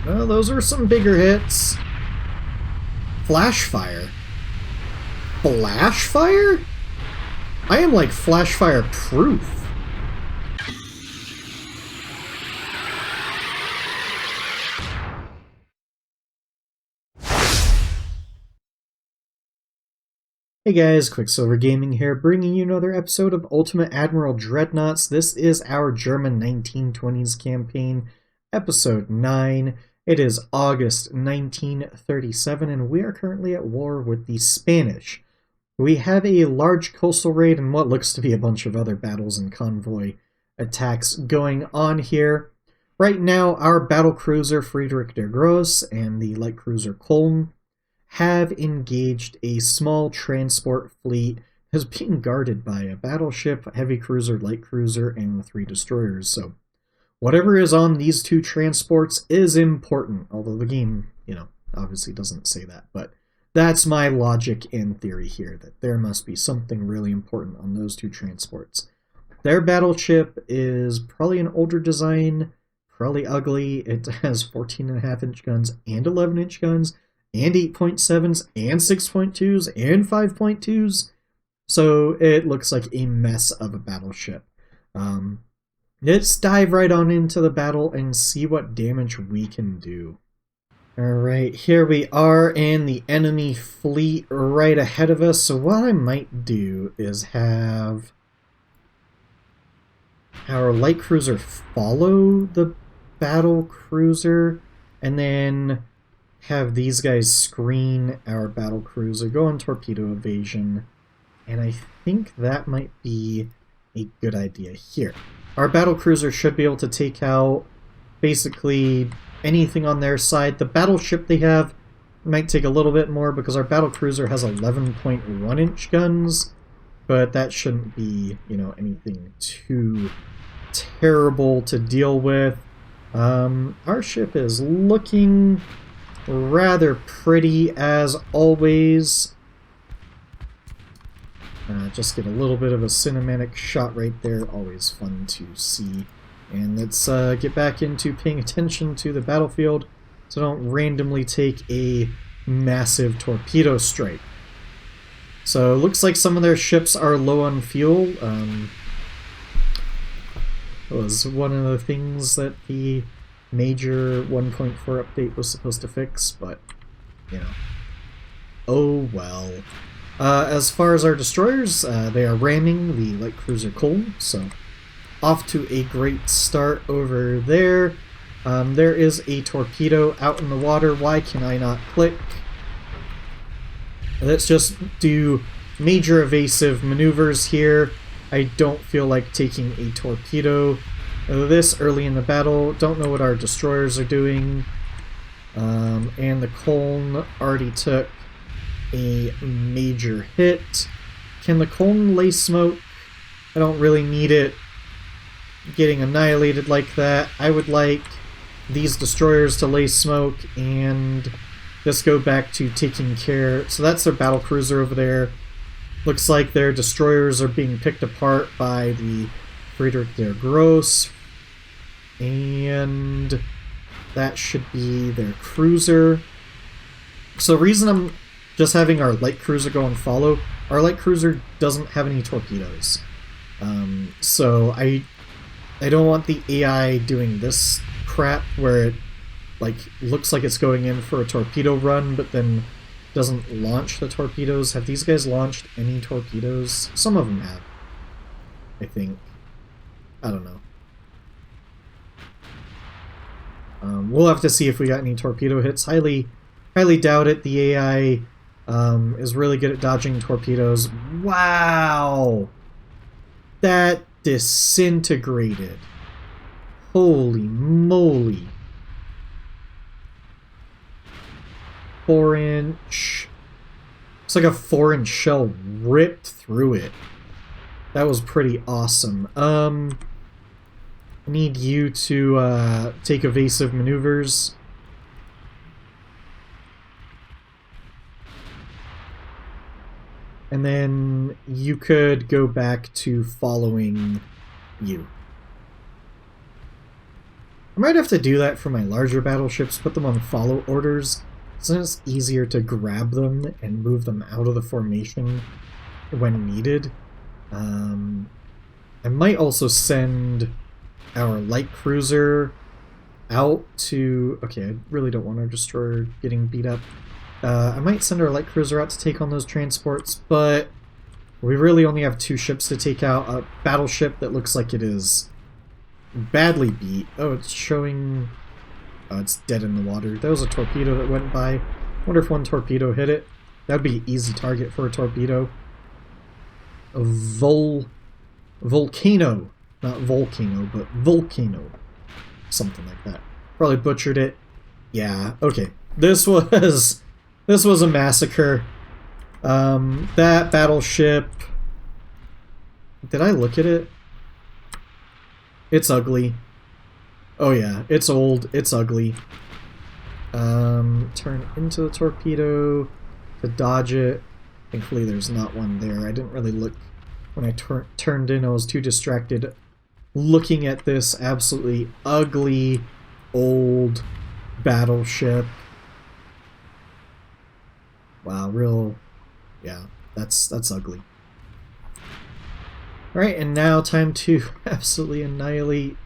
Well, those were some bigger hits. Flash fire. Flash fire? I am like flash fire proof. Hey guys, Quicksilver Gaming here, bringing you another episode of Ultimate Admiral Dreadnoughts. This is our German 1920s campaign, episode 9. It is August 1937, and we are currently at war with the Spanish. We have a large coastal raid and what looks to be a bunch of other battles and convoy attacks going on here. Right now, our Battlecruiser Friedrich der Grosse and the light cruiser Köln have engaged a small transport fleet that is being guarded by a battleship, heavy cruiser, light cruiser, and 3 destroyers. So whatever is on these 2 transports is important, although the game, obviously doesn't say that. But that's my logic and theory here, that there must be something really important on those 2 transports. Their battleship is probably an older design, probably ugly. It has 14.5-inch guns and 11-inch guns, and 8.7s, and 6.2s, and 5.2s. So it looks like a mess of a battleship. Let's dive right on into the battle and see what damage we can do. Alright, here we are in the enemy fleet right ahead of us. So what I might do is have our light cruiser follow the battle cruiser, and then have these guys screen our battle cruiser, go on torpedo evasion, and I think that might be a good idea here. Our battle cruiser should be able to take out basically anything on their side. The battleship they have might take a little bit more because our battle cruiser has 11.1-inch guns, but that shouldn't be, anything too terrible to deal with. Our ship is looking rather pretty as always. Just get a little bit of a cinematic shot right there, always fun to see. And let's get back into paying attention to the battlefield so don't randomly take a massive torpedo strike. So it looks like some of their ships are low on fuel. It was one of the things that the major 1.4 update was supposed to fix, but, oh well. As far as our destroyers, they are ramming the light cruiser Köln, so off to a great start over there. There is a torpedo out in the water. Why can I not click? Let's just do major evasive maneuvers here. I don't feel like taking a torpedo this early in the battle. Don't know what our destroyers are doing. And the Köln already took a major hit. Can the Köln lay smoke? I don't really need it getting annihilated like that. I would like these destroyers to lay smoke and just go back to taking care. So that's their battle cruiser over there. Looks like their destroyers are being picked apart by the Friedrich der Grosse, and that should be their cruiser. So the reason I'm just having our light cruiser go and follow, our light cruiser doesn't have any torpedoes. So I don't want the AI doing this crap where it looks like it's going in for a torpedo run, but then doesn't launch the torpedoes. Have these guys launched any torpedoes? Some of them have, I think. I don't know. We'll have to see if we got any torpedo hits. Highly doubt it. The AI is really good at dodging torpedoes. Wow! That disintegrated. Holy moly. 4-inch. It's like a 4-inch shell ripped through it. That was pretty awesome. I need you to take evasive maneuvers. And then you could go back to following you. I might have to do that for my larger battleships, put them on follow orders, so it's easier to grab them and move them out of the formation when needed. I might also send our light cruiser out to... Okay, I really don't want our destroyer getting beat up. I might send our light cruiser out to take on those transports, but we really only have 2 ships to take out. A battleship that looks like it is badly beat. Oh, it's showing... Oh, it's dead in the water. There was a torpedo that went by. I wonder if one torpedo hit it. That would be an easy target for a torpedo. A volcano. Not volcano, but volcano. Something like that. Probably butchered it. Yeah, okay. This was a massacre. That battleship... Did I look at it? It's ugly. Oh yeah, it's old, it's ugly. Turn into the torpedo to dodge it. Thankfully there's not one there. I didn't really look when I turned in. I was too distracted looking at this absolutely ugly old battleship. Wow, real... Yeah, that's ugly. Alright, and now time to absolutely annihilate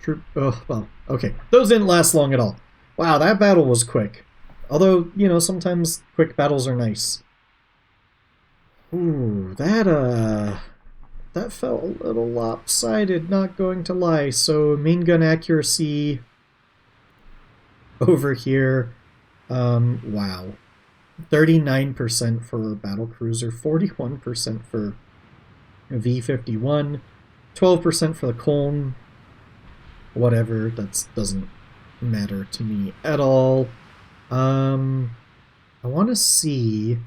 troop... Oh, well, okay. Those didn't last long at all. Wow, that battle was quick. Although, you know, sometimes quick battles are nice. Ooh, that felt a little lopsided, not going to lie. So, main gun accuracy over here. Wow. 39% for Battlecruiser, 41% for V51, 12% for the Colne. Whatever, that doesn't matter to me at all. I want to see,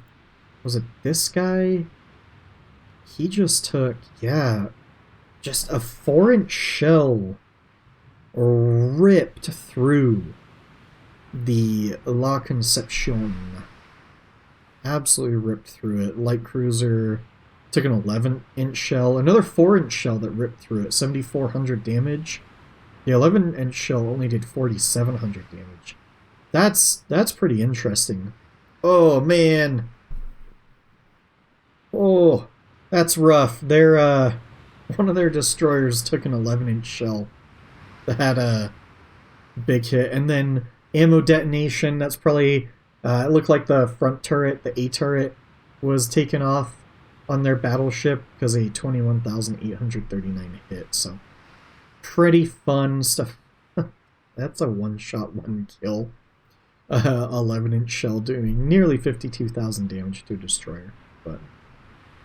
was it this guy? He just took, yeah, just a 4-inch shell ripped through the La Concepcion. Absolutely ripped through it. Light cruiser took an 11-inch shell. Another 4-inch shell that ripped through it. 7,400 damage. The 11-inch shell only did 4,700 damage. That's pretty interesting. Oh, man. Oh, that's rough. Their, one of their destroyers took an 11-inch shell that had a big hit. And then ammo detonation, that's probably... it looked like the front turret, the A turret, was taken off on their battleship because a 21,839 hit. So, pretty fun stuff. That's a one-shot, one-kill. 11-inch shell doing nearly 52,000 damage to a destroyer. But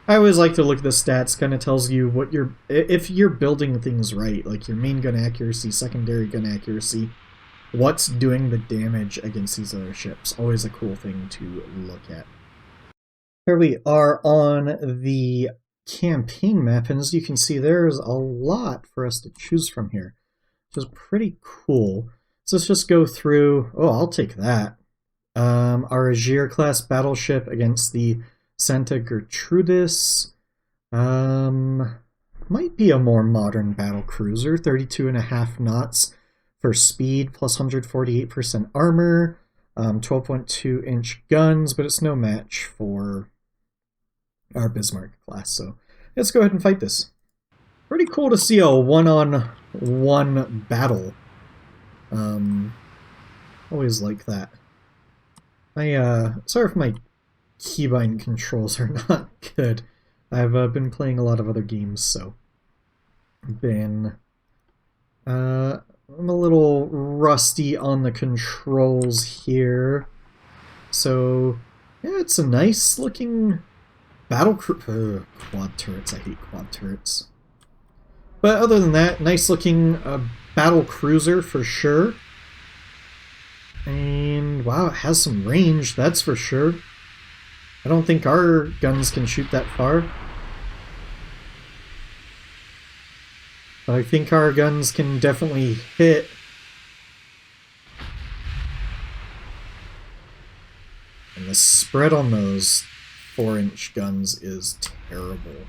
I always like to look at the stats. Kind of tells you what you're... If you're building things right, like your main gun accuracy, secondary gun accuracy, what's doing the damage against these other ships. Always a cool thing to look at. Here we are on the campaign map, and as you can see, there's a lot for us to choose from here, which is pretty cool. So let's just go through... Oh, I'll take that. Our Agir class battleship against the Santa Gertrudis. Might be a more modern battle cruiser, 32.5 knots. For speed, plus 148% armor, 12.2-inch guns, but it's no match for our Bismarck class, so let's go ahead and fight this. Pretty cool to see a one-on-one battle. Always like that. Sorry if my keybind controls are not good. I've been playing a lot of other games, so I'm a little rusty on the controls here. So, yeah, it's a nice looking quad turrets. I hate quad turrets. But other than that, nice looking battle cruiser for sure. And wow, it has some range, that's for sure. I don't think our guns can shoot that far. I think our guns can definitely hit. And the spread on those 4-inch guns is terrible.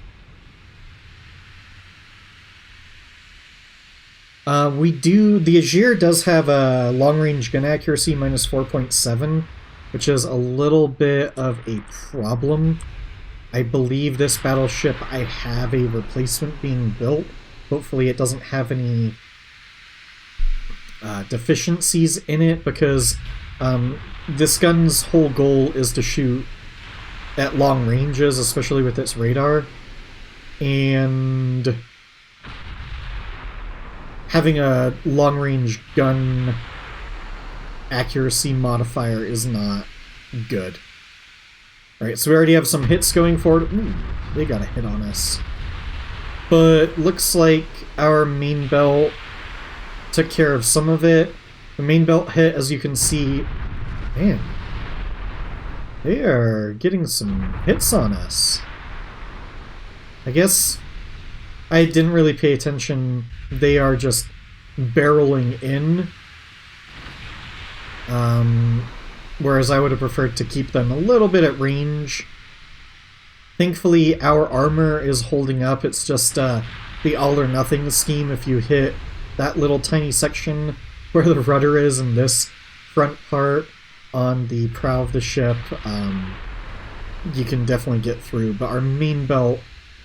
The Azir does have a long-range gun accuracy minus 4.7, which is a little bit of a problem. I believe this battleship, I have a replacement being built. Hopefully it doesn't have any deficiencies in it, because this gun's whole goal is to shoot at long ranges, especially with its radar. And having a long-range gun accuracy modifier is not good. Alright, so we already have some hits going forward. Ooh, they got a hit on us. But looks like our main belt took care of some of it. The main belt hit, as you can see, man, they are getting some hits on us. I guess I didn't really pay attention. They are just barreling in. Whereas I would have preferred to keep them a little bit at range. Thankfully, our armor is holding up. It's just the all or nothing scheme. If you hit that little tiny section where the rudder is in this front part on the prow of the ship, you can definitely get through. But our main belt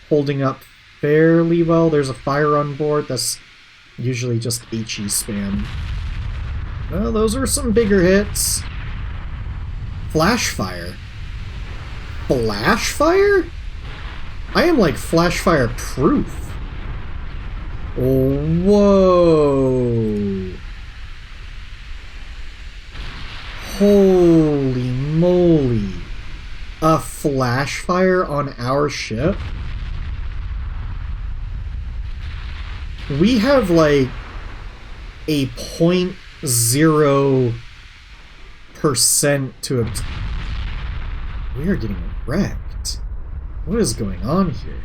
holding up fairly well. There's a fire on board. That's usually just HE spam. Well, those are some bigger hits. Flash fire. Flash fire? I am like flash fire proof. Whoa. Holy moly. A flash fire on our ship? We have like a 0.0% to we are getting wrecked. What is going on here?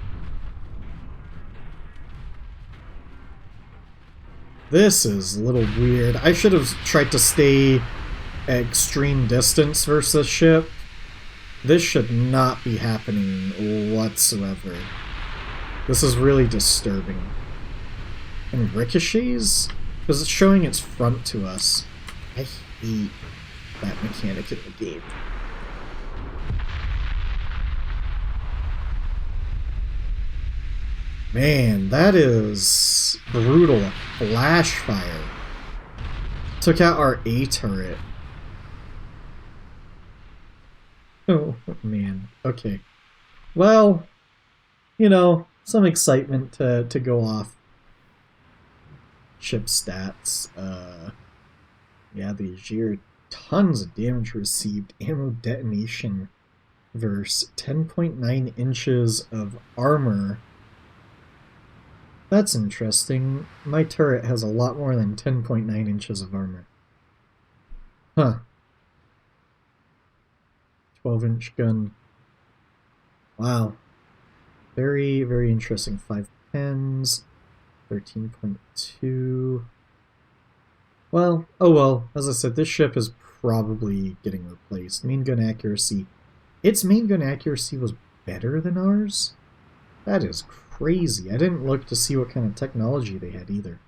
This is a little weird. I should have tried to stay at extreme distance versus this ship. This should not be happening whatsoever. This is really disturbing. And ricochets? Because it's showing its front to us. I hate that mechanic in the game. Man, that is brutal. Flash fire. Took out our A turret. Oh, man. Okay. Well, you know, some excitement to go off. Ship stats. Yeah, the Azir, tons of damage received. Ammo detonation versus 10.9 inches of armor. That's interesting. My turret has a lot more than 10.9 inches of armor. Huh. 12-inch gun. Wow. Very, very interesting. 5 pens. 13.2. Well, oh well. As I said, this ship is probably getting replaced. Main gun accuracy. Its main gun accuracy was better than ours? That is crazy. I didn't look to see what kind of technology they had either.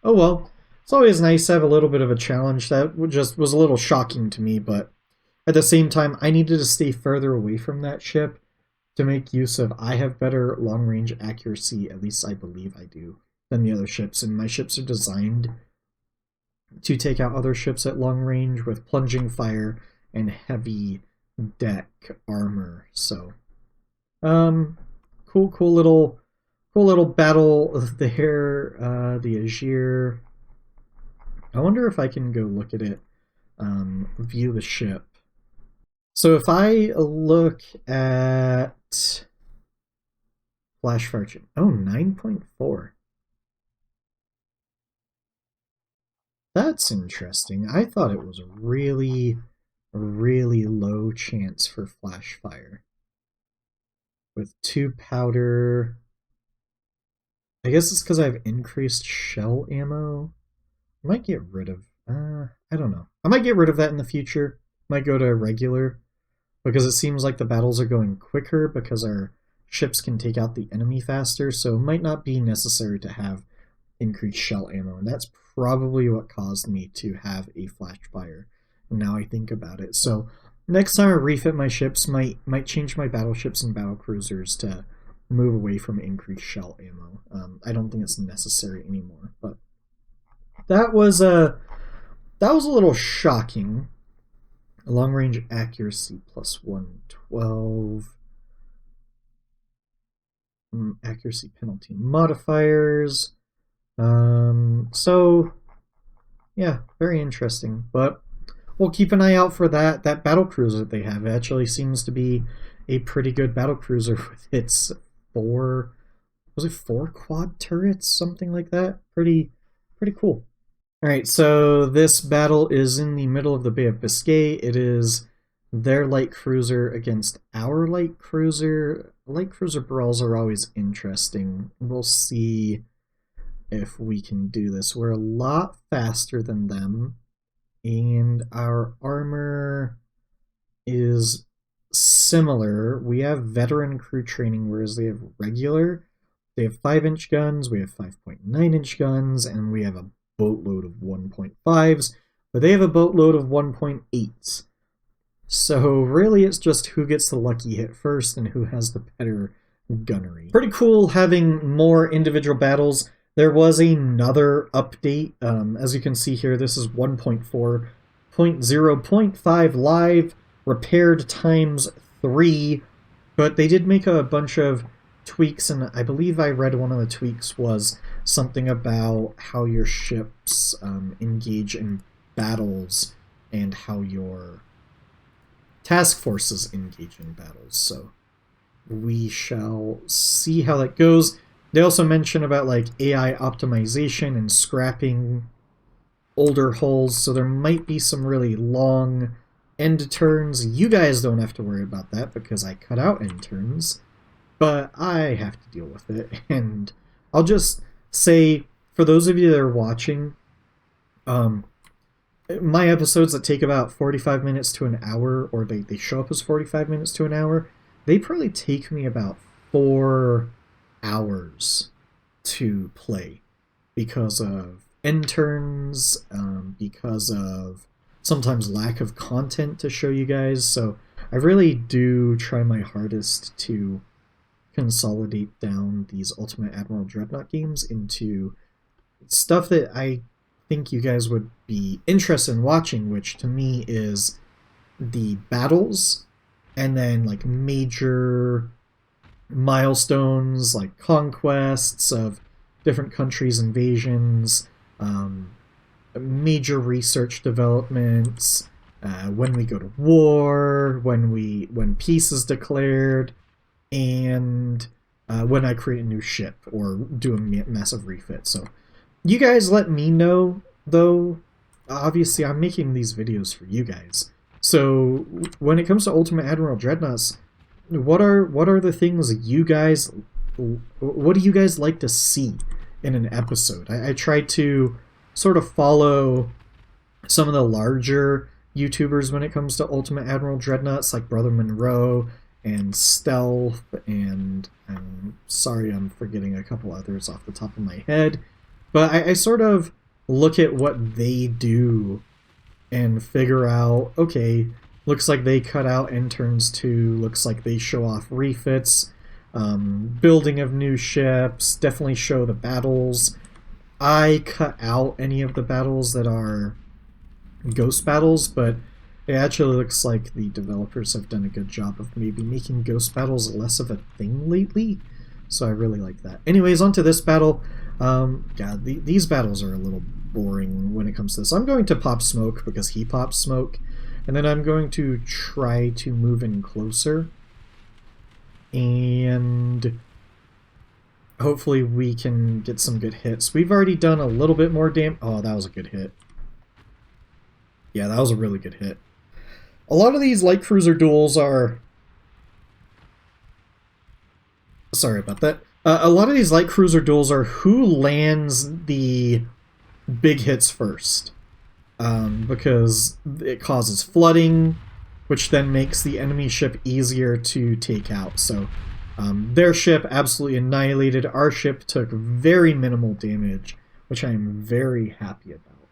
Oh well. It's always nice to have a little bit of a challenge. That just was a little shocking to me, but at the same time, I needed to stay further away from that ship to make use of, I have better long-range accuracy, at least I believe I do, than the other ships, and my ships are designed to take out other ships at long range with plunging fire and heavy deck armor. So, cool little battle there. The Azir. I wonder if I can go look at it, view the ship. So if I look at flash fire, oh, 9.4. That's interesting. I thought it was a really, really low chance for flash fire. With 2 powder. I guess it's because I have increased shell ammo. I might get rid of, I don't know. I might get rid of that in the future. Might go to regular, because it seems like the battles are going quicker because our ships can take out the enemy faster, so it might not be necessary to have increased shell ammo, and that's probably what caused me to have a flash fire. Now I think about it. So next time I refit my ships, might change my battleships and battlecruisers to move away from increased shell ammo. I don't think it's necessary anymore, but that was a little shocking. Long range accuracy plus 112. Accuracy penalty modifiers. So yeah, very interesting. But we'll keep an eye out for that battlecruiser that they have. It actually seems to be a pretty good battlecruiser with its four quad turrets, something like that. Pretty cool. Alright, so this battle is in the middle of the Bay of Biscay. It is their light cruiser against our light cruiser. Light cruiser brawls are always interesting. We'll see if we can do this. We're a lot faster than them, and our armor is similar. We have veteran crew training, whereas they have regular. They have 5-inch guns, we have 5.9-inch guns, and we have a boatload of 1.5s, but they have a boatload of 1.8s. So really it's just who gets the lucky hit first and who has the better gunnery. Pretty cool having more individual battles. There was another update. As you can see here, this is 1.4.0.5 live, repaired times 3, but they did make a bunch of tweaks, and I believe I read one of the tweaks was something about how your ships engage in battles and how your task forces engage in battles. So we shall see how that goes. They also mention about like AI optimization and scrapping older hulls, so there might be some really long end turns. You guys don't have to worry about that because I cut out end turns, but I have to deal with it. And I'll just say, for those of you that are watching, my episodes that take about 45 minutes to an hour, or they show up as 45 minutes to an hour, they probably take me about 4 hours to play because of end turns, because of sometimes lack of content to show you guys. So I really do try my hardest to consolidate down these Ultimate Admiral Dreadnought games into stuff that I think you guys would be interested in watching, which to me is the battles, and then like major milestones like conquests of different countries, invasions, major research developments, when we go to war, when peace is declared, and when I create a new ship or do a massive refit. So you guys let me know, though. Obviously, I'm making these videos for you guys. So when it comes to Ultimate Admiral Dreadnoughts, what are the things you guys, what do you guys like to see in an episode? I try to sort of follow some of the larger YouTubers when it comes to Ultimate Admiral Dreadnoughts, like Brother Monroe and Stealth, and I'm sorry I'm forgetting a couple others off the top of my head, but I sort of look at what they do and figure out, okay, looks like they cut out end turns too, looks like they show off refits, building of new ships, definitely show the battles. I cut out any of the battles that are ghost battles, but it actually looks like the developers have done a good job of maybe making ghost battles less of a thing lately, so I really like that. Anyways, on to this battle. Yeah, these battles are a little boring when it comes to this. I'm going to pop smoke because he pops smoke, and then I'm going to try to move in closer, and hopefully we can get some good hits. We've already done a little bit more damage. Oh, that was a good hit. Yeah, that was a really good hit. A lot of these light cruiser duels are... Sorry about that. A lot of these light cruiser duels are who lands the big hits first. Because it causes flooding, which then makes the enemy ship easier to take out. So their ship absolutely annihilated. Our ship took very minimal damage, which I am very happy about.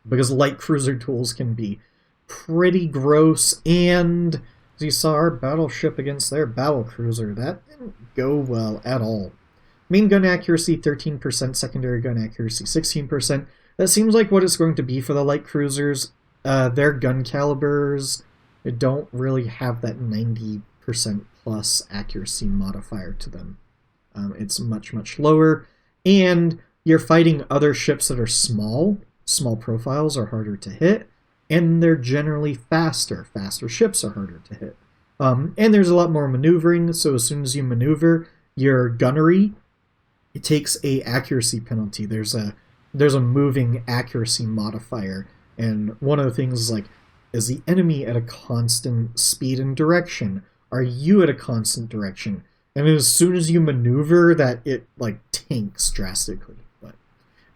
Because light cruiser duels can be pretty gross, and as you saw our battleship against their battlecruiser, that didn't go well at all. Main gun accuracy 13%, secondary gun accuracy 16%. That seems like what it's going to be for the light cruisers. Their gun calibers don't really have that 90% plus accuracy modifier to them. It's much, much lower, and you're fighting other ships that are small. Small profiles are harder to hit, and they're generally faster. Faster ships are harder to hit. And there's a lot more maneuvering, so as soon as you maneuver, your gunnery, it takes a accuracy penalty. There's a moving accuracy modifier, and one of the things is like, is the enemy at a constant speed and direction? Are you at a constant direction? And as soon as you maneuver, that it like tanks drastically. But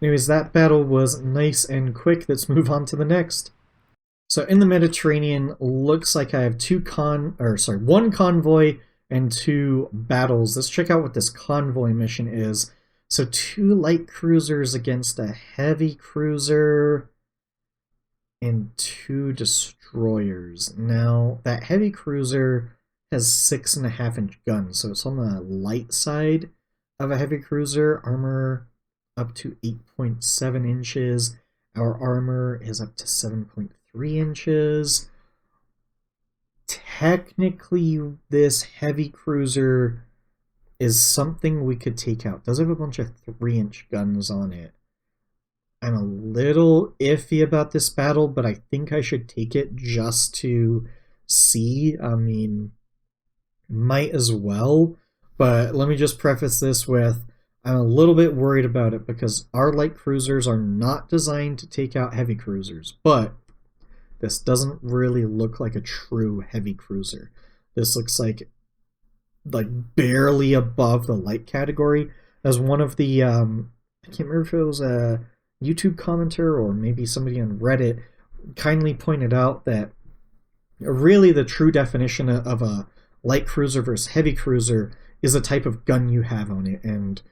anyways, that battle was nice and quick. Let's move on to the next. So in the Mediterranean, looks like I have one convoy and 2 battles. Let's check out what this convoy mission is. So 2 light cruisers against a heavy cruiser and 2 destroyers. Now, that heavy cruiser has 6.5-inch guns, so it's on the light side of a heavy cruiser. Armor up to 8.7 inches. Our armor is up to 7.3 inches. Technically, this heavy cruiser is something we could take out. It does have a bunch of 3-inch guns on it. I'm a little iffy about this battle, but I think I should take it just to see. I mean, might as well. But let me just preface this with, I'm a little bit worried about it because our light cruisers are not designed to take out heavy cruisers, but this doesn't really look like a true heavy cruiser. This looks like barely above the light category. As one of the, I can't remember if it was a YouTube commenter or maybe somebody on Reddit kindly pointed out that really the true definition of a light cruiser versus heavy cruiser is the type of gun you have on it, and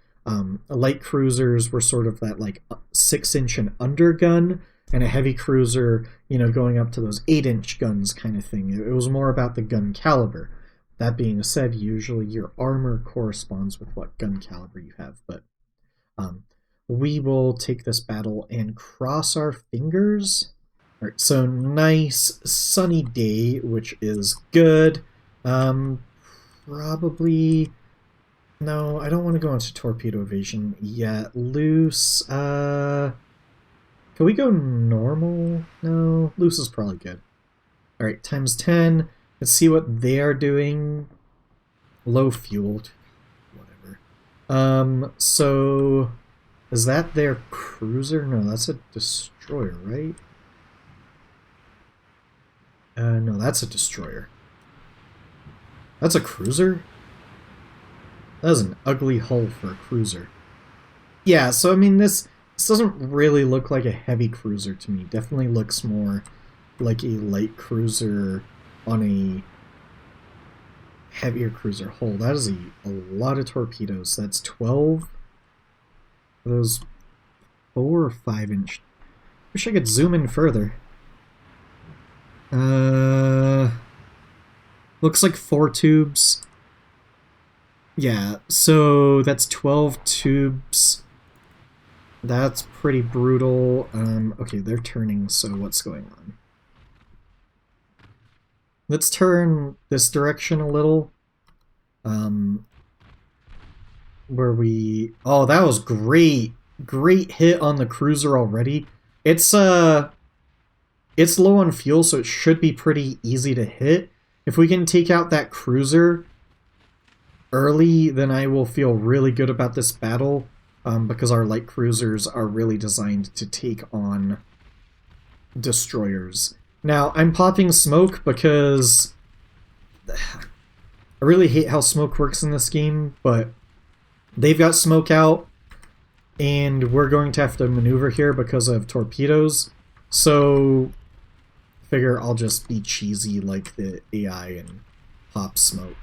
light cruisers were sort of that like 6-inch and under gun, and a heavy cruiser, you know, going up to those 8-inch guns kind of thing. It was more about the gun caliber. That being said, usually your armor corresponds with what gun caliber you have, but we will take this battle and cross our fingers. All right, so nice sunny day, which is good. Probably, no, I don't want to go into torpedo evasion yet. Loose, can we go normal? No, loose is probably good. All right, times 10. Let's see what they are doing. Low fueled, whatever. So is that their cruiser? No, that's a destroyer, right? No, that's a destroyer. That's a cruiser? That is an ugly hull for a cruiser. Yeah, so I mean, this doesn't really look like a heavy cruiser to me. Definitely looks more like a light cruiser on a heavier cruiser hull. That is a lot of torpedoes. That's 12. Are those 4 or 5-inch? Wish I could zoom in further. Looks like 4 tubes. Yeah, so that's 12 tubes. That's pretty brutal. Okay, they're turning, so what's going on? Let's turn this direction a little. Where we... Oh, that was great. Great hit on the cruiser already. It's low on fuel, so it should be pretty easy to hit. If we can take out that cruiser early, then I will feel really good about this battle, because our light cruisers are really designed to take on destroyers. Now, I'm popping smoke because I really hate how smoke works in this game, but they've got smoke out, and we're going to have to maneuver here because of torpedoes, so figure I'll just be cheesy like the AI and pop smoke.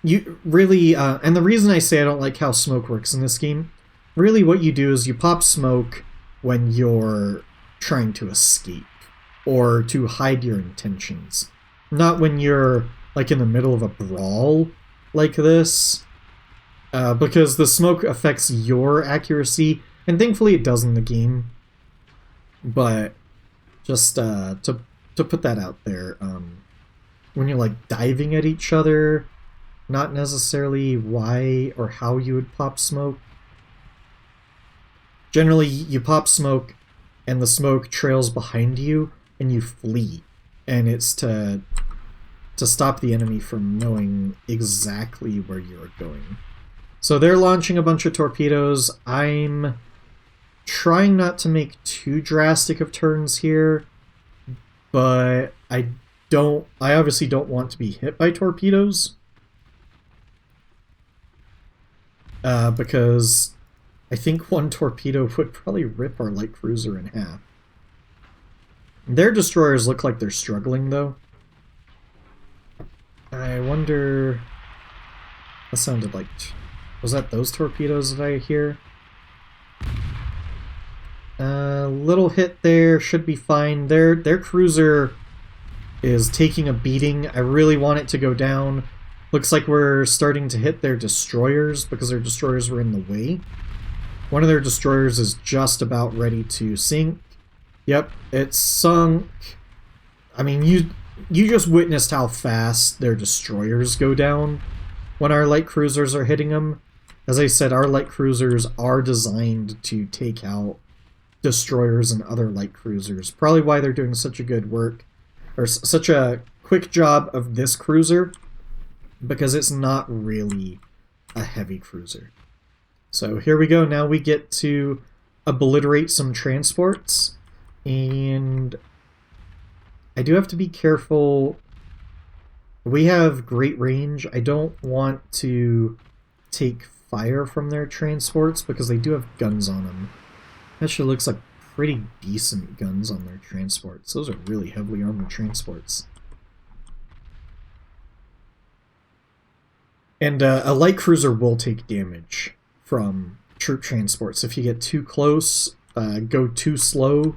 you really, and the reason I say I don't like how smoke works in this game, really what you do is you pop smoke when you're trying to escape or to hide your intentions. Not when you're, like, in the middle of a brawl like this, because the smoke affects your accuracy, and thankfully it does in the game. But just to put that out there, when you're, like, diving at each other, not necessarily why or how you would pop smoke. Generally, you pop smoke, and the smoke trails behind you, and you flee. And it's to stop the enemy from knowing exactly where you're going. So they're launching a bunch of torpedoes. I'm trying not to make too drastic of turns here, but I obviously don't want to be hit by torpedoes. Because I think one torpedo would probably rip our light cruiser in half. Their destroyers look like they're struggling, though. I wonder... That sounded like... Was that those torpedoes that I hear? Little hit there, should be fine. Their cruiser is taking a beating. I really want it to go down. Looks like we're starting to hit their destroyers because their destroyers were in the way. One of their destroyers is just about ready to sink. Yep, it's sunk. I mean, you just witnessed how fast their destroyers go down when our light cruisers are hitting them. As I said, our light cruisers are designed to take out destroyers and other light cruisers. Probably why they're doing such a good work, or such a quick job of this cruiser, because it's not really a heavy cruiser. So here we go. Now we get to obliterate some transports, and I do have to be careful. We have great range. I don't want to take fire from their transports because they do have guns on them. Actually looks like pretty decent guns on their transports. Those are really heavily armored transports. And a light cruiser will take damage from troop transports. If you get too close, go too slow,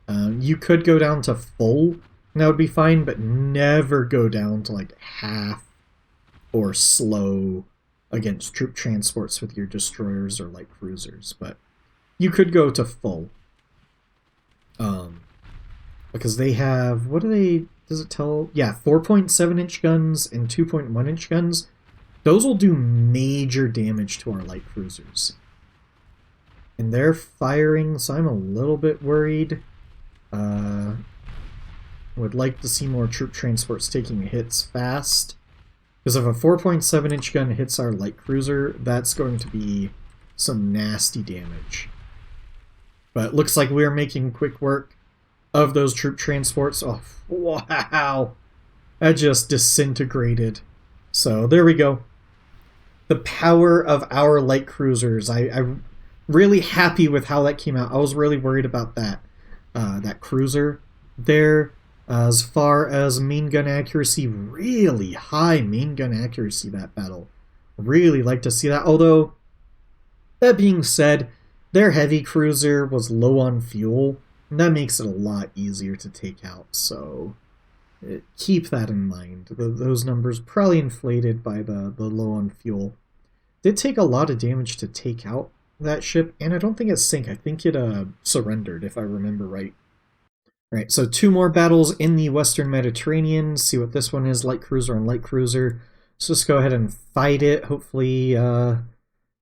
you could go down to full, and that would be fine, but never go down to like half or slow against troop transports with your destroyers or light cruisers. But you could go to full. Because they have, what do they, does it tell? Yeah, 4.7 inch guns and 2.1 inch guns. Those will do major damage to our light cruisers. And they're firing, so I'm a little bit worried. Would like to see more troop transports taking hits fast. Because if a 4.7 inch gun hits our light cruiser, that's going to be some nasty damage. But it looks like we are making quick work of those troop transports. Oh, wow! That just disintegrated. So there we go. The power of our light cruisers. I'm really happy with how that came out. I was really worried about that cruiser there. As far as main gun accuracy, really high main gun accuracy that battle. Really like to see that. Although, that being said, their heavy cruiser was low on fuel, and that makes it a lot easier to take out. So keep that in mind. Those numbers probably inflated by the low on fuel. Did take a lot of damage to take out that ship, and I don't think it sank. I think it surrendered, if I remember right. Alright, so 2 more battles in the Western Mediterranean. See what this one is, light cruiser and light cruiser. So just go ahead and fight it. Hopefully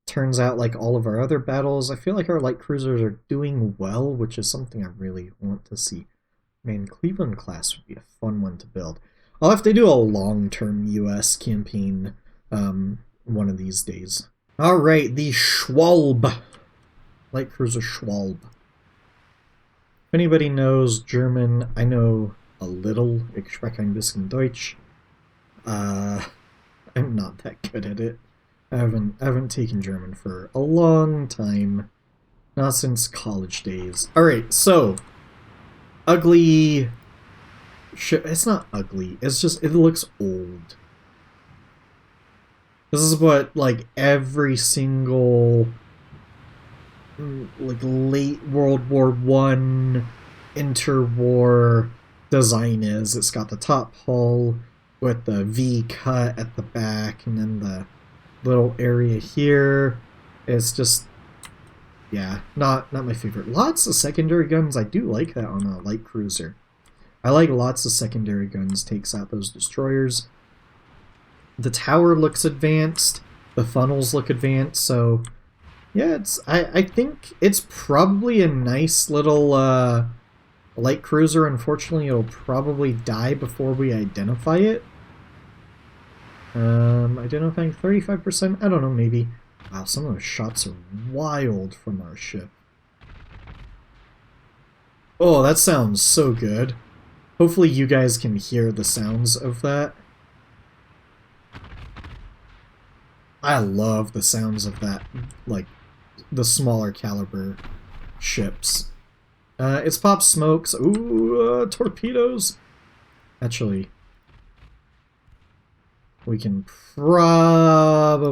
turns out like all of our other battles. I feel like our light cruisers are doing well, which is something I really want to see. Man, Cleveland class would be a fun one to build. I'll have to do a long-term US campaign one of these days. Alright, the Schwalbe. Light cruiser Schwalbe. If anybody knows German, I know a little. Ich spreche ein bisschen Deutsch. I'm not that good at it. I haven't taken German for a long time. Not since college days. Alright, so ugly ship. It's not ugly, it's just it looks old. This is what, like, every single, like, late World War I interwar design is. It's got the top hull with the V cut at the back, and then the little area here. It's just, yeah, not my favorite. Lots of secondary guns. I do like that on a light cruiser. I like lots of secondary guns. Takes out those destroyers. The tower looks advanced. The funnels look advanced. So, yeah, I think it's probably a nice little light cruiser. Unfortunately, it'll probably die before we identify it. Identifying 35%? I don't know, maybe. Wow, some of those shots are wild from our ship. Oh, that sounds so good. Hopefully you guys can hear the sounds of that. I love the sounds of that, like, the smaller caliber ships. It's popped smokes. Ooh, torpedoes. Actually, we can probably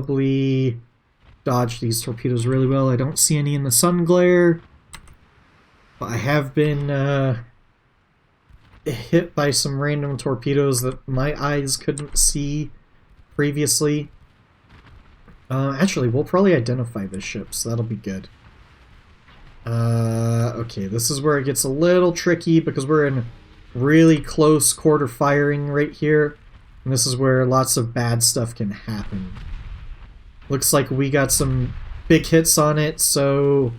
dodge these torpedoes really well. I don't see any in the sun glare. But I have been hit by some random torpedoes that my eyes couldn't see previously. Actually, we'll probably identify this ship, so that'll be good. Okay, this is where it gets a little tricky because we're in really close quarter firing right here. And this is where lots of bad stuff can happen. Looks like we got some big hits on it, so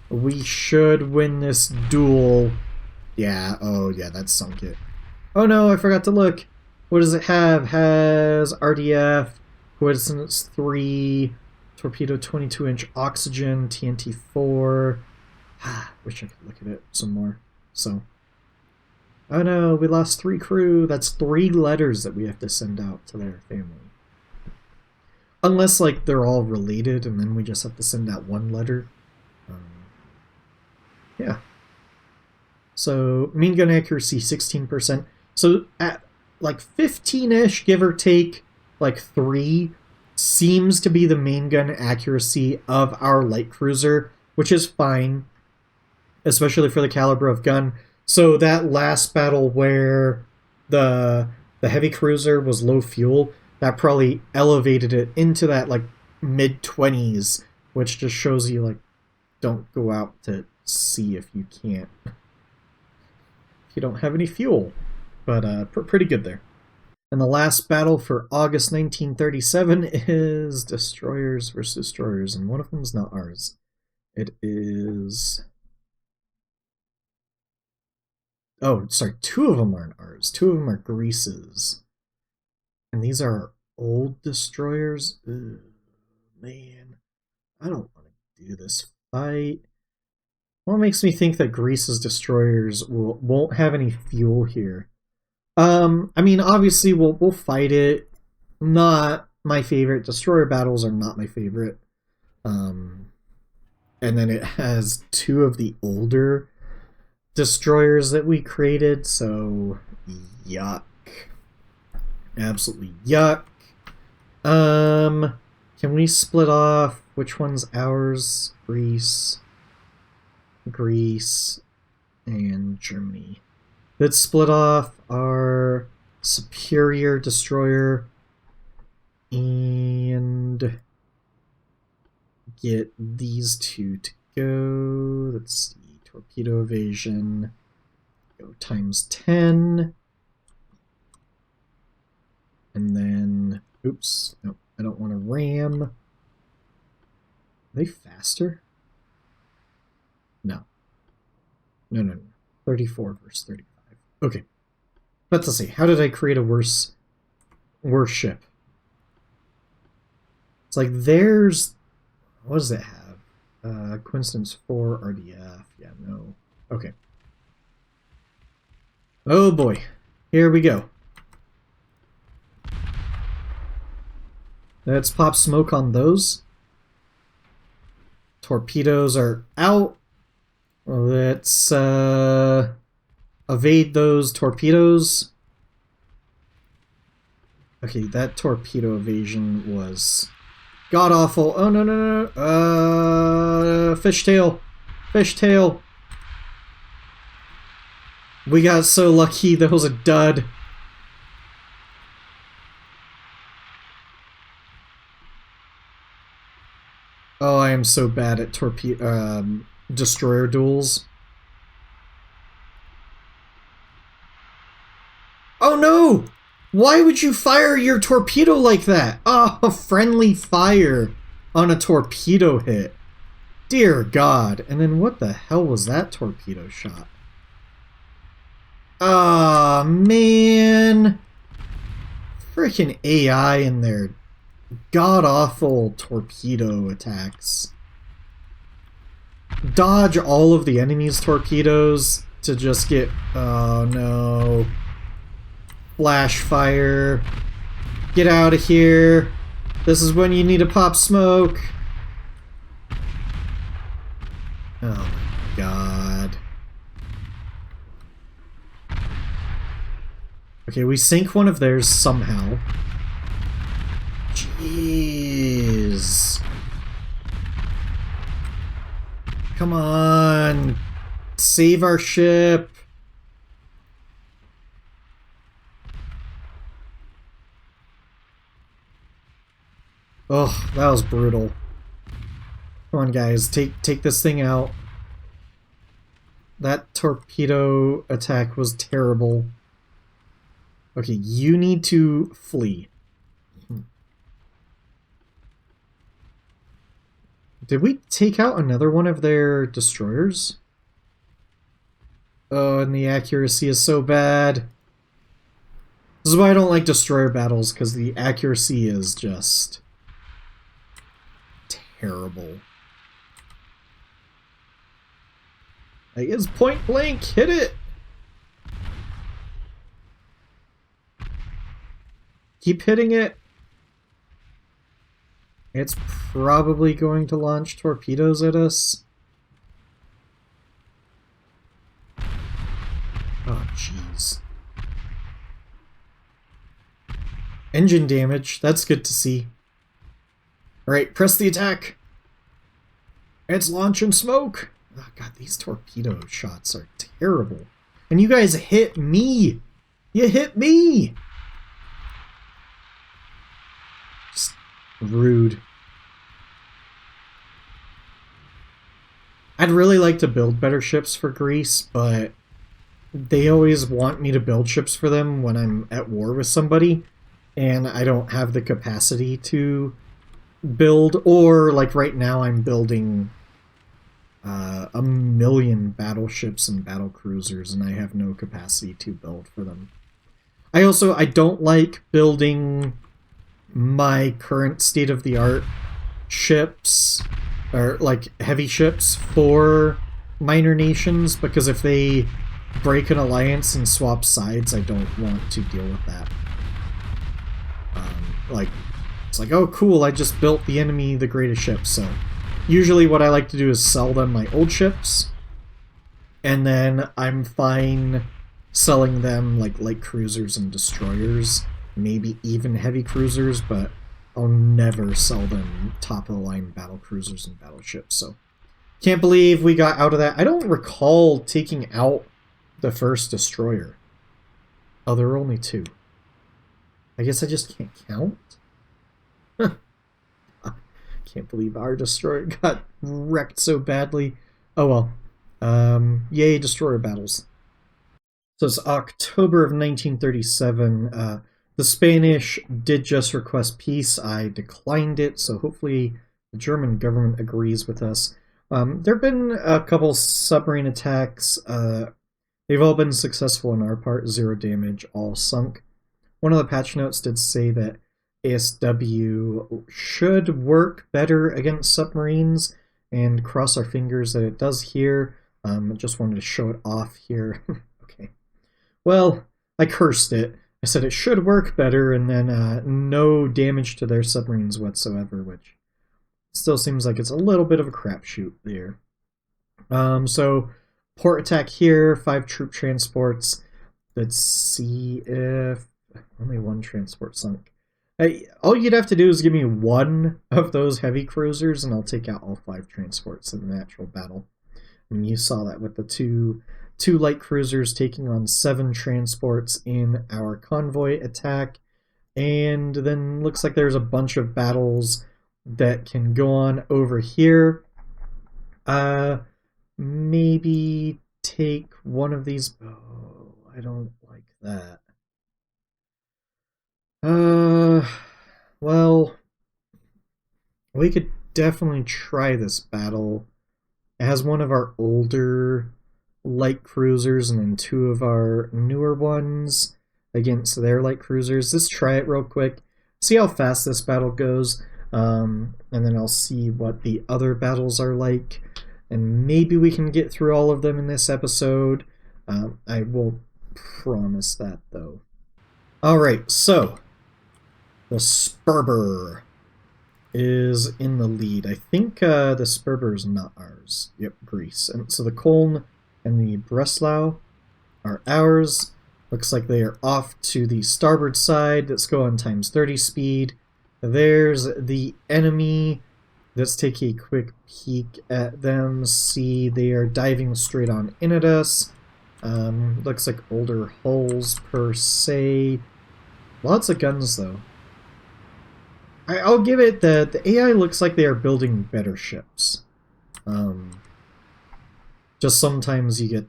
we should win this duel. Yeah, oh yeah, that sunk it. Oh no, I forgot to look. What does it have? Has RDF, Coincidence 3, Torpedo 22-inch Oxygen, TNT 4. Wish I could look at it some more. So, oh no, we lost 3 crew. That's 3 letters that we have to send out to their family. Unless, like, they're all related, and then we just have to send out 1 letter. Yeah. So, main gun accuracy, 16%. So, at, like, 15-ish, give or take, like, 3, seems to be the main gun accuracy of our light cruiser, which is fine, especially for the caliber of gun. So, that last battle where the heavy cruiser was low fuel, that probably elevated it into that, like, mid-20s, which just shows you, like, don't go out to sea if you can't. If you don't have any fuel. But pretty good there. And the last battle for August 1937 is destroyers versus destroyers, and one of them is not ours. It is... Oh, sorry, 2 of them aren't ours. 2 of them are Greece's. And these are old destroyers. Ugh, man, I don't want to do this fight. What makes me think that Greece's destroyers won't have any fuel here? I mean, obviously we'll fight it. Not my favorite. Destroyer battles are not my favorite. And then it has 2 of the older destroyers that we created, so yuck. Absolutely yuck. Can we split off which one's ours? Greece, and Germany. Let's split off our superior destroyer and get these 2 to go. Let's see, torpedo evasion, go times 10. And then, oops, no, I don't want to ram. Are they faster? No. No. 34 versus 35. Okay. Let's see. How did I create a worse ship? It's like there's... What does it have? Coincidence 4 RDF. Yeah, no. Okay. Oh boy. Here we go. Let's pop smoke on those. Torpedoes are out. Let's evade those torpedoes. Okay, that torpedo evasion was God awful. Oh, no, no, no. Fishtail. Fishtail. We got so lucky. That was a dud. Oh, I am so bad at destroyer duels. Oh no! Why would you fire your torpedo like that? Oh, a friendly fire on a torpedo hit. Dear God. And then what the hell was that torpedo shot? Ah, man. Freaking AI and their god-awful torpedo attacks. Dodge all of the enemy's torpedoes to just get... Oh, no. Flash fire. Get out of here. This is when you need to pop smoke. Oh, my God. Okay, we sink one of theirs somehow. Jeez. Come on. Save our ship. Oh, that was brutal. Come on, guys. Take this thing out. That torpedo attack was terrible. Okay, you need to flee. Did we take out another one of their destroyers? Oh, and the accuracy is so bad. This is why I don't like destroyer battles, because the accuracy is just terrible. Like, it's point blank, hit it! Keep hitting it. It's probably going to launch torpedoes at us. Oh, jeez. Engine damage. That's good to see. Alright, press the attack. It's launching smoke. Oh, God, these torpedo shots are terrible. And you guys hit me. You hit me. Just rude. I'd really like to build better ships for Greece, but they always want me to build ships for them when I'm at war with somebody, and I don't have the capacity to build, or like right now I'm building 1,000,000 battleships and battlecruisers, and I have no capacity to build for them. I don't like building my current state-of-the-art ships, or like heavy ships, for minor nations, because if they break an alliance and swap sides, I don't want to deal with that. It's like, oh cool, I just built the enemy the greatest ship. So usually what I like to do is sell them my old ships, and then I'm fine selling them like light cruisers and destroyers, maybe even heavy cruisers, but I'll never sell them top-of-the-line battle cruisers and battleships. So can't believe we got out of that. I don't recall taking out the first destroyer. Oh, there were only 2. I guess I just can't count? Can't believe our destroyer got wrecked so badly. Oh well. Yay, destroyer battles. So it's October of 1937. The Spanish did just request peace. I declined it, so hopefully the German government agrees with us. There have been a couple submarine attacks. They've all been successful on our part. 0 damage, all sunk. One of the patch notes did say that ASW should work better against submarines, and cross our fingers that it does here. I just wanted to show it off here. Okay. Well, I cursed it. I said it should work better, and then no damage to their submarines whatsoever, which still seems like it's a little bit of a crapshoot there. So, port attack here, 5 troop transports. Let's see if... only 1 transport sunk. All you'd have to do is give me one of those heavy cruisers, and I'll take out all 5 transports in the actual battle. I mean, you saw that with the two light cruisers taking on 7 transports in our convoy attack. And then looks like there's a bunch of battles that can go on over here. Maybe take one of these. Oh, I don't like that. Well, we could definitely try this battle. It has one of our older light cruisers and then 2 of our newer ones against their light cruisers. Let's try it real quick, see how fast this battle goes, and then I'll see what the other battles are like, and maybe we can get through all of them in this episode. I will promise that, though. Alright, so the Sperber is in the lead. I think the Sperber is not ours. Yep, Greece. And so the Köln and the Breslau are ours. Looks like they are off to the starboard side. Let's go on times 30 speed. There's the enemy. Let's take a quick peek at them. See, they are diving straight on in at us. Looks like older hulls per se. Lots of guns though. I'll give it that the AI looks like they are building better ships. Just sometimes you get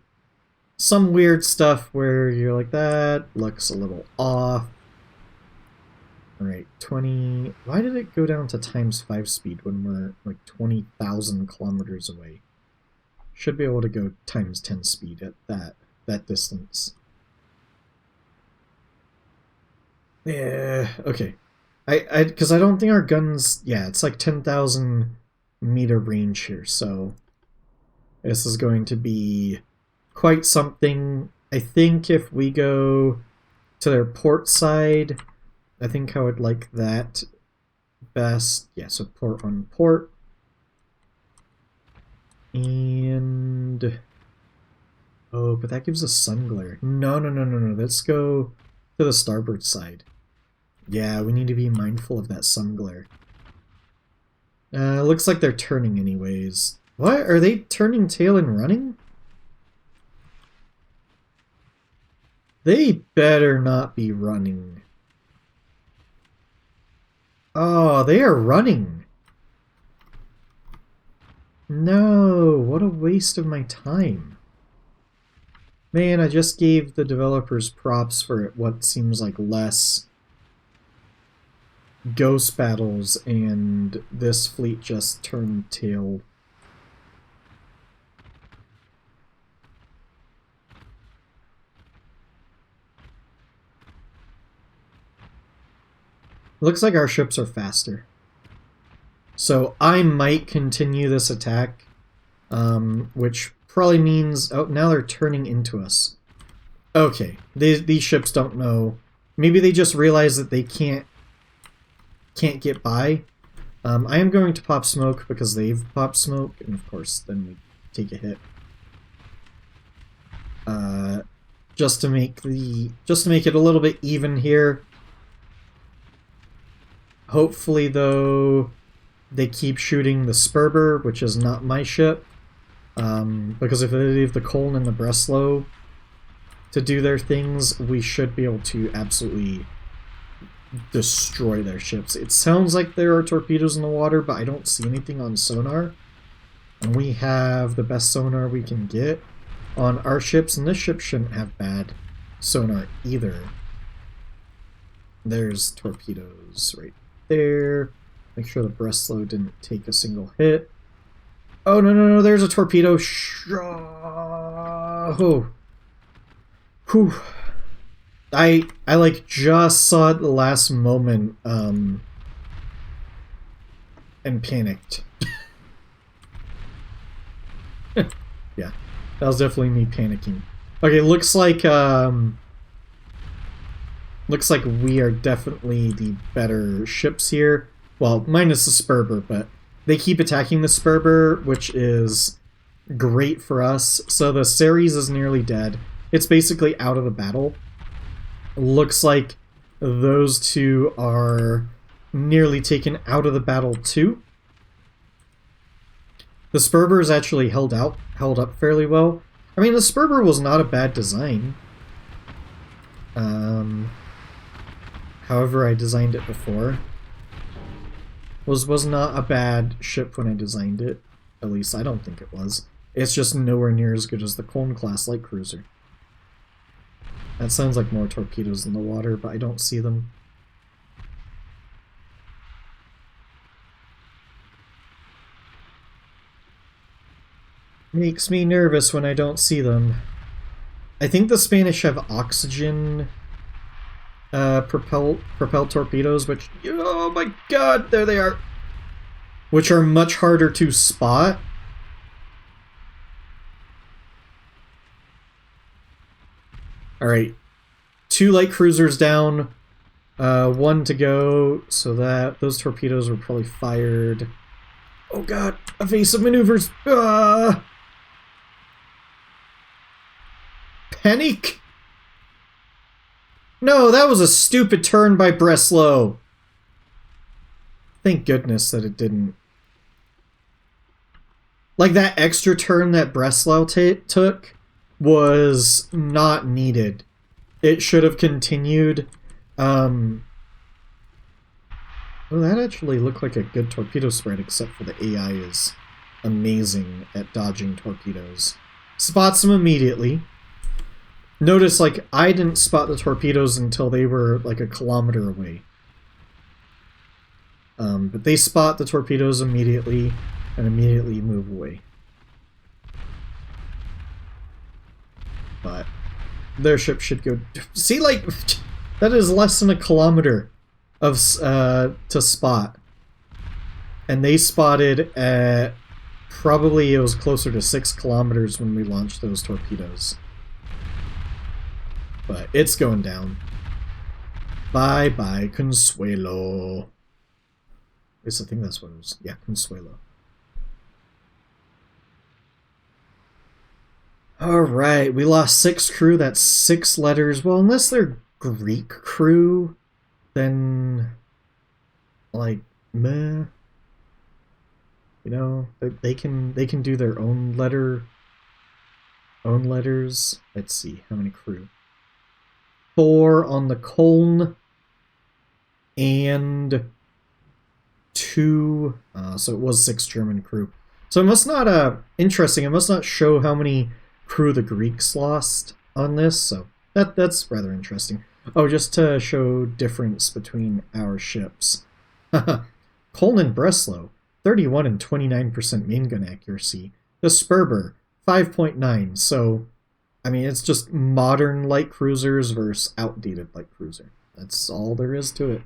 some weird stuff where you're like, that looks a little off. Alright, 20... Why did it go down to times 5 speed when we're like 20,000 kilometers away? Should be able to go times 10 speed at that distance. Yeah, okay. Because I don't think our guns... Yeah, it's like 10,000 meter range here, so this is going to be quite something. I think if we go to their port side, I think I would like that best. Yeah, so port on port. And... Oh, but that gives us sun glare. No. Let's go to the starboard side. Yeah, we need to be mindful of that sun glare. Looks like they're turning anyways. What? Are they turning tail and running? They better not be running. Oh, they are running. No, what a waste of my time. Man, I just gave the developers props for what seems like less ghost battles, and this fleet just turned tail. Looks like our ships are faster. So I might continue this attack, which probably means... Oh, now they're turning into us. Okay, these ships don't know. Maybe they just realize that they can't get by. I am going to pop smoke because they've popped smoke, and of course then we take a hit. Just to make it a little bit even here. Hopefully, though, they keep shooting the Sperber, which is not my ship. Because if they leave the Köln and the Breslau to do their things, we should be able to absolutely destroy their ships. It sounds like there are torpedoes in the water, but I don't see anything on sonar. And we have the best sonar we can get on our ships, and this ship shouldn't have bad sonar either. There's torpedoes right there. Make sure the Breslau didn't take a single hit. Oh, no, there's a torpedo. Oh. Whew. I like just saw it at the last moment and panicked. Yeah, that was definitely me panicking. Okay, looks like we are definitely the better ships here. Well, minus the Sperber, but they keep attacking the Sperber, which is great for us. So the Ceres is nearly dead. It's basically out of the battle. Looks like Those two are nearly taken out of the battle too. The Sperber is actually held up fairly well. I mean, the Sperber was not a bad design. However I designed it before. Was not a bad ship when I designed it. At least I don't think it was. It's just nowhere near as good as the Koln class light cruiser. That sounds like more torpedoes in the water, but I don't see them. Makes me nervous when I don't see them. I think the Spanish have oxygen propelled torpedoes, which, oh my god, there they are, which are much harder to spot. Alright, 2 light cruisers down, 1 to go, so that those torpedoes were probably fired. Oh god, evasive maneuvers! Panic! No, that was a stupid turn by Breslau. Thank goodness that it didn't. Like, that extra turn that Breslau took was not needed. It should have continued. Well, that actually looked like a good torpedo spread, except for the AI is amazing at dodging torpedoes. Spots them immediately. Notice, like, I didn't spot the torpedoes until they were, like, a kilometer away. But they spot the torpedoes immediately, and immediately move away. But their ship should go... See, like, that is less than a kilometer of to spot. And they spotted at... Probably it was closer to 6 kilometers when we launched those torpedoes. But it's going down. Bye-bye, Consuelo. At least I think that's what it was. Yeah, Consuelo. Alright, we lost 6 crew. That's 6 letters. Well, unless they're Greek crew, then... like, meh. You know, they can do their own letters. Let's see, how many crew? 4 on the Koln, and 2, so it was 6 German crew. So it must not, interesting, it must not show how many crew the Greeks lost on this, so that's rather interesting. Oh, just to show difference between our ships. Koln and Breslau, 31 and 29% main gun accuracy. The Sperber, 5.9, so... I mean, it's just modern light cruisers versus outdated light cruiser. That's all there is to it.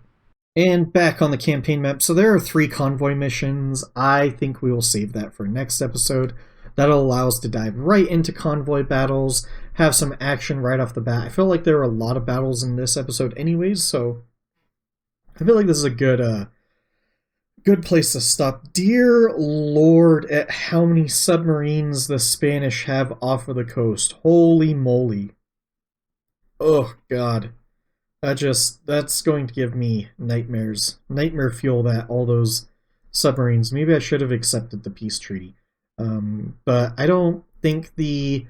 And back on the campaign map, so there are 3 convoy missions. I think we will save that for next episode. That'll allow us to dive right into convoy battles, have some action right off the bat. I feel like there are a lot of battles in this episode anyways, so I feel like this is a good place to stop. Dear Lord, at how many submarines the Spanish have off of the coast. Holy moly. Oh, God. That's going to give me nightmares. Nightmare fuel, that, all those submarines. Maybe I should have accepted the peace treaty. But I don't think the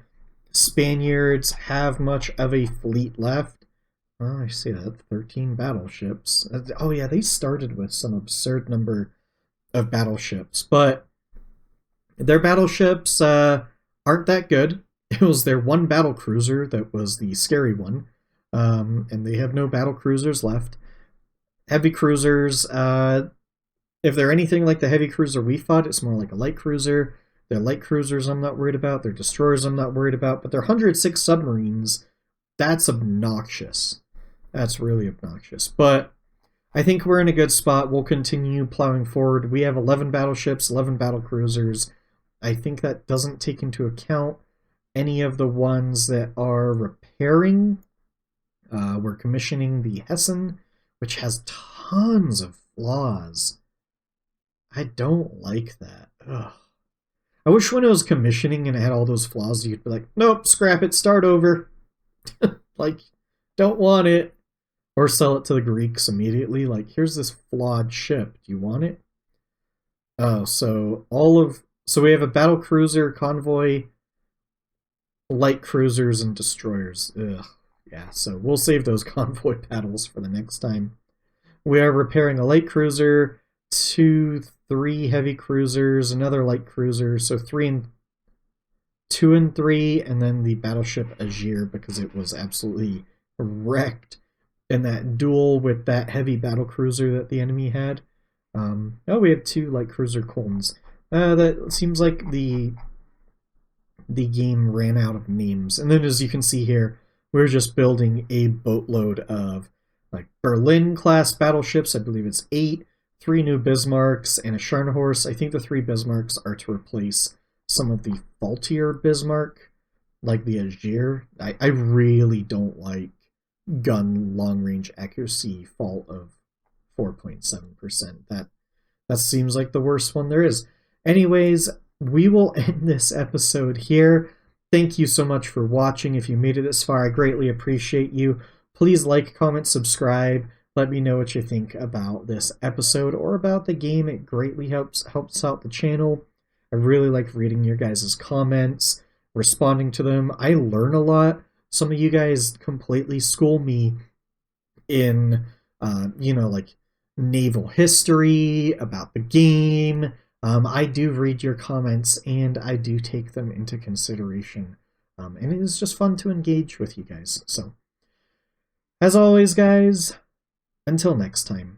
Spaniards have much of a fleet left. Oh, I see that. 13 battleships. Oh yeah, they started with some absurd number of battleships, but their battleships aren't that good. It was their one battlecruiser that was the scary one, and they have no battlecruisers left. Heavy cruisers, if they're anything like the heavy cruiser we fought, it's more like a light cruiser. Their light cruisers I'm not worried about. Their destroyers I'm not worried about, but their 106 submarines, that's obnoxious. That's really obnoxious. But I think we're in a good spot. We'll continue plowing forward. We have 11 battleships, 11 battlecruisers. I think that doesn't take into account any of the ones that are repairing. We're commissioning the Hessen, which has tons of flaws. I don't like that. Ugh. I wish when it was commissioning and it had all those flaws, you'd be like, nope, scrap it, start over. Like, don't want it. Or sell it to the Greeks immediately. Like, here's this flawed ship. Do you want it? Oh, so we have a battle cruiser, convoy, light cruisers, and destroyers. Ugh. Yeah, so we'll save those convoy battles for the next time. We are repairing a light cruiser, 3 heavy cruisers, another light cruiser, so 2 and 3, and then the battleship Azir, because it was absolutely wrecked in that duel with that heavy battle cruiser that the enemy had. Oh, we have 2 light cruiser Coltons. That seems like the game ran out of names. And then as you can see here, we're just building a boatload of like Berlin class battleships. I believe it's 8, 3 new Bismarcks, and a Scharnhorst. I think the 3 Bismarcks are to replace some of the faultier Bismarck, like the Azir. I really don't like gun long range accuracy fault of 4.7%. That seems like the worst one there is. Anyways, we will end this episode here. Thank you so much for watching. If you made it this far, I greatly appreciate you. Please like, comment, subscribe. Let me know what you think about this episode or about the game. It greatly helps out the channel. I really like reading your guys' comments, responding to them. I learn a lot. Some of you guys completely school me in, like naval history, about the game. I do read your comments and I do take them into consideration. And it is just fun to engage with you guys. So, as always, guys, until next time.